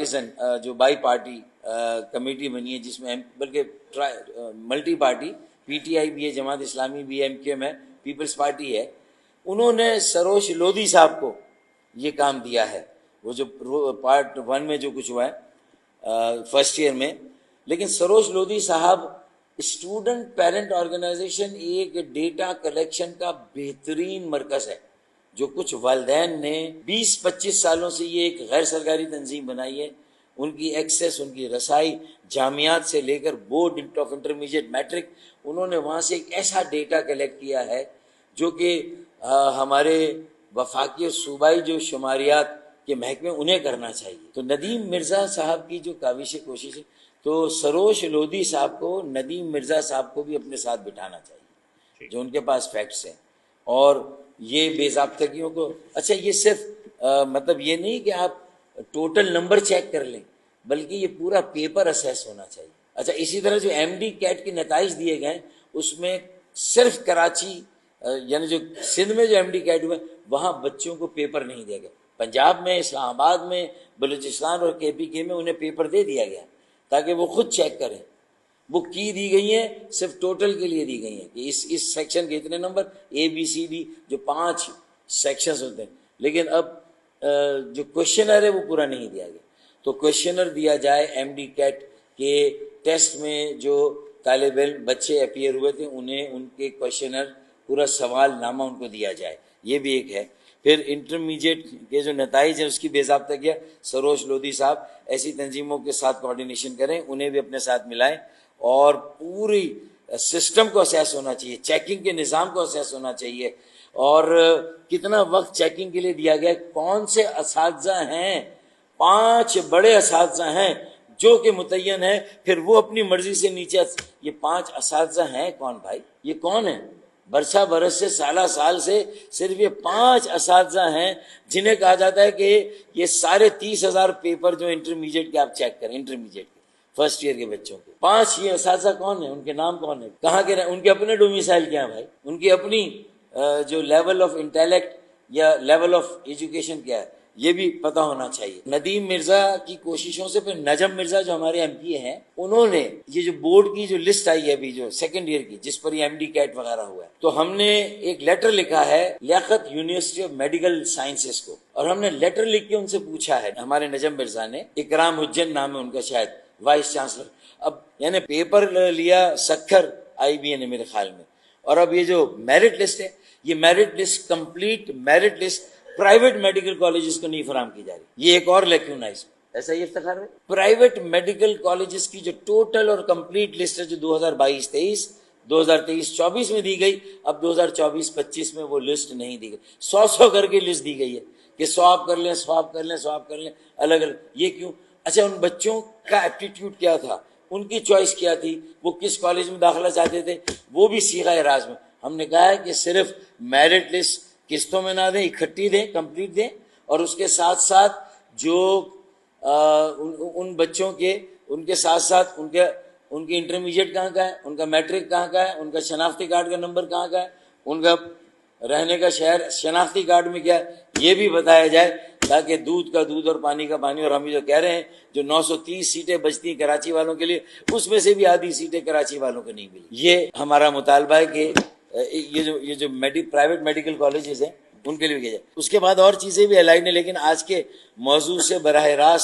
Partisan جو by party committee بنی ہے جس میں بلکہ multi party P T I بھی ہے, جماعت اسلامی بھی ہے, MQM ہے, پیپلز پارٹی ہے, انہوں نے سروش لودھی صاحب کو یہ کام دیا ہے. وہ جو پارٹ 1 میں جو کچھ ہوا ہے فرسٹ ایئر میں, لیکن سروش لودھی صاحب اسٹوڈنٹ پیرنٹ آرگنائزیشن ایک ڈیٹا کلیکشن کا بہترین مرکز ہے, جو کچھ والدین نے 20-25 سالوں سے یہ ایک غیر سرکاری تنظیم بنائی ہے. ان کی ایکسیس, ان کی رسائی جامعات سے لے کر بورڈ آف انٹرمیڈیٹ میٹرک, انہوں نے وہاں سے ایک ایسا ڈیٹا کلیکٹ کیا ہے جو کہ ہمارے وفاقی اور صوبائی جو شماریات کے محکمے انہیں کرنا چاہیے. تو ندیم مرزا صاحب کی جو کاوش کوشش ہے, تو سروش لودھی صاحب کو ندیم مرزا صاحب کو بھی اپنے ساتھ بٹھانا چاہیے, جو ان کے پاس فیکٹس ہیں. اور یہ بے ضابطگیوں کو, اچھا یہ صرف مطلب یہ نہیں کہ آپ ٹوٹل نمبر چیک کر لیں, بلکہ یہ پورا پیپر اسیس ہونا چاہیے. اچھا اسی طرح جو MD کیٹ کے نتائج دیے گئے اس میں صرف کراچی یعنی جو سندھ میں جو MD کیٹ ہوئے وہاں بچوں کو پیپر نہیں دیا گیا. پنجاب میں, اسلام آباد میں, بلوچستان اور KPK میں انہیں پیپر دے دیا گیا تاکہ وہ خود چیک کریں. بک کی دی گئی ہیں صرف ٹوٹل کے لیے دی گئی ہیں کہ اس سیکشن کے اتنے نمبر ABCD جو 5 سیکشنز ہوتے ہیں, لیکن اب جو کوشچنر ہے وہ پورا نہیں دیا گیا. تو کوشچنر دیا جائے MD کیٹ کے ٹیسٹ میں جو طالب علم بچے اپیئر ہوئے تھے انہیں ان کے کوشچنر پورا سوال نامہ ان کو دیا جائے, یہ بھی ایک ہے. پھر انٹرمیڈیٹ کے جو نتائج ہیں اس کی بے ضابطہ کیا, سروش لودھی صاحب ایسی تنظیموں کے ساتھ کوارڈینیشن کریں, انہیں بھی اپنے ساتھ ملائیں, اور پوری سسٹم کو اسیس ہونا چاہیے, چیکنگ کے نظام کو اسیس ہونا چاہیے, اور کتنا وقت چیکنگ کے لیے دیا گیا, کون سے اساتذہ ہیں, 5 بڑے اساتذہ ہیں جو کہ متعین ہیں, پھر وہ اپنی مرضی سے نیچے. یہ 5 اساتذہ ہیں کون بھائی, یہ کون ہیں؟ برسہ برس سے سالہ سال سے صرف یہ 5 اساتذہ ہیں جنہیں کہا جاتا ہے کہ یہ سارے 30,000 پیپر جو انٹرمیڈیٹ کے آپ چیک کریں, انٹرمیڈیٹ کے فرسٹ ایئر کے بچوں کے 5 یہ اساتذہ کون ہیں, ان کے نام کون ہیں, کہاں کے رہے, ان کے اپنے ڈومیسائل کیا ہے بھائی, ان کی اپنی جو لیول آف انٹیلیکٹ یا لیول آف ایجوکیشن کیا ہے, یہ بھی پتہ ہونا چاہیے. ندیم مرزا کی کوششوں سے پھر نجم مرزا جو ہمارے MP ہیں, انہوں نے یہ جو بورڈ کی جو لسٹ آئی ہے ابھی جو سیکنڈ ایئر کی, جس پر یہ MD کیٹ وغیرہ ہوا ہے, تو ہم نے ایک لیٹر لکھا ہے لیاقت یونیورسٹی آف میڈیکل سائنسز کو, اور ہم نے لیٹر لکھ کے ان سے پوچھا ہے, ہمارے نجم مرزا نے, اکرام الجن نام ہے ان کا شاید, وائس چانسلر. اب یعنی پیپر لیا سکھر IBA نے میرے خیال میں, اور اب یہ جو میرٹ لسٹ ہے, یہ merit list complete merit list private medical colleges کو نہیں فراہم کی جا رہی. یہ ایک اور لیکن ہے اس میں, ایسا یہ افتخار ہے. پرائیویٹ میڈیکل کالجز کی جو ٹوٹل اور کمپلیٹ لسٹ ہے جو 2022-23 2023-24 میں دی گئی, اب 2024-25 میں وہ لسٹ نہیں دی گئی. 100 کر کے لسٹ دی گئی ہے کہ سواب کر لیں, سواب کر لیں, سواب کر لیں, الگ الگ. یہ کیوں؟ اچھا ان بچوں کا ایپٹیٹیوڈ کیا تھا, ان کی چوائس کیا تھی, وہ کس کالج میں داخلہ چاہتے تھے, وہ بھی صیغہ راز میں. ہم نے کہا ہے کہ صرف میرٹ لسٹ قسطوں میں نہ دیں, اکٹھی دیں, کمپلیٹ دیں, اور اس کے ساتھ ساتھ جو ان بچوں کے ان کے ساتھ ساتھ ان کی انٹرمیڈیٹ کہاں کا ہے, ان کا میٹرک کہاں کا ہے, ان کا شناختی کارڈ کا نمبر کہاں کا ہے, ان کا رہنے کا شہر شناختی کارڈ میں کیا ہے, یہ بھی بتایا جائے, تاکہ دودھ کا دودھ اور پانی کا پانی. اور ہم جو کہہ رہے ہیں جو 930 سیٹیں بچتی ہیں کراچی والوں کے لیے, اس میں سے بھی آدھی سیٹیں کراچی والوں کو نہیں ملی. یہ ہمارا مطالبہ ہے کہ یہ جو پرائیویٹ میڈیکل کالجز ہیں ان کے لیے بھی کیا جائے. اس کے بعد اور چیزیں بھی الائن ہیں, لیکن آج کے موضوع سے براہ راست